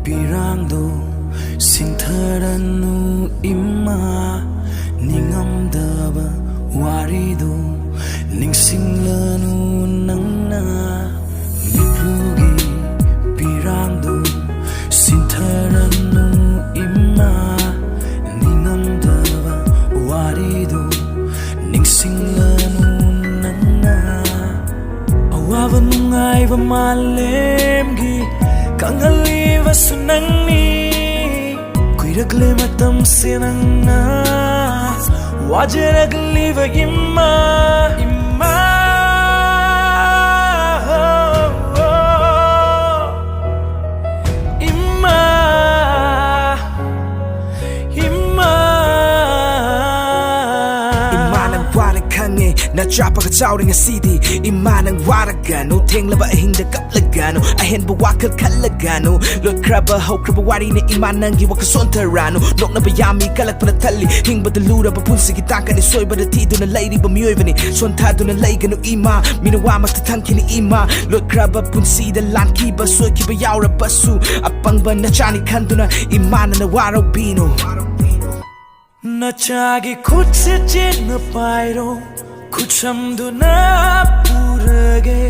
pirangdo sintharanu ima ningamdaba warido ningsinglanu nangna mitlugi pirangdo sintharanu ima ningamdaba warido ningsinglanu nangna awaba nungaiba malemgi kanghaliba sunangni kuiragle matam senangna wajaragliba imma imma imma imma imanang wala khange na chapa ka chawring a cd imanang waraga no thenglaba ahinda kaplaga no ahenba wakal khalaga no lot kraba ho kraba wari ne imanang gi waka sontarano nokna bayami kalak pana thalli hingba de lura ba punsi gi takani soiba de tiduna lady ba myoivani sontaduna laiganu ima minawa mak thankini ima lot kraba punsi de lanki ba soi ki ba yaura basu apangba na chani khanduna imana na waro bino na chagi khud se chen na pairo kuchamduna purage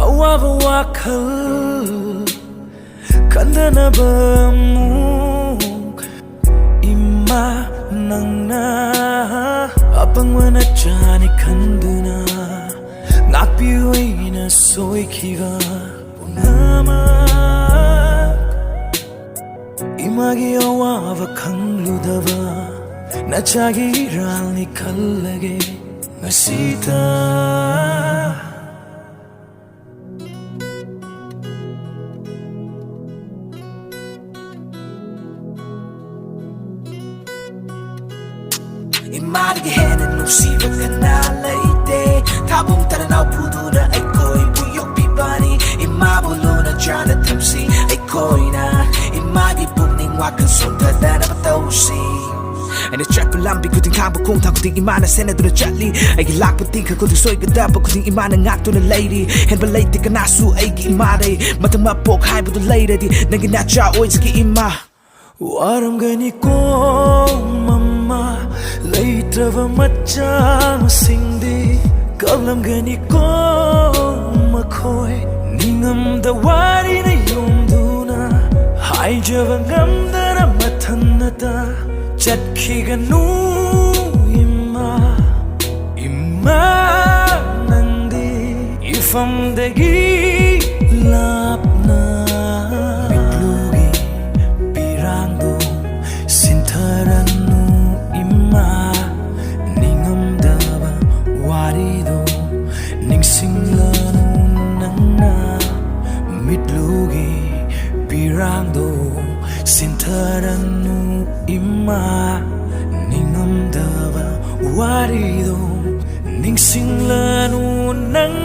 awava wakhal kandana bamu imma nangna apangwana chani khanduna ngapiuina soikiva punama imagi awava khangludava nachagi ralni khallage ngasita imarigi hena nusiba kana laite thabum tarana puduna aikoi buyok bibani imabuluna jana thamsi aikoina imagi pumning wakan sonta dana batausi and the trap lambi kuting khamba kong tha kuting imana sena duna chatli ai lak puting ka kuting soi ga da kuting imana ngak tuna lady hen ba lady kana su ai gi imare matama pok hai bu lady di nangi na cha oi ski ima waram gani ko mama leitrava machang singdi kablam gani ko makhoi ningam da wari na yumduna hai javangam dana mathanata chatkiganu imma imma nandi ifamdagi lapna mitlugi pirangdo sintharanu imma ningamdaba warido ningsinglanu nangna mitlugi pirangdo sintharanu imma ningamdaba warido ningsinglanu nang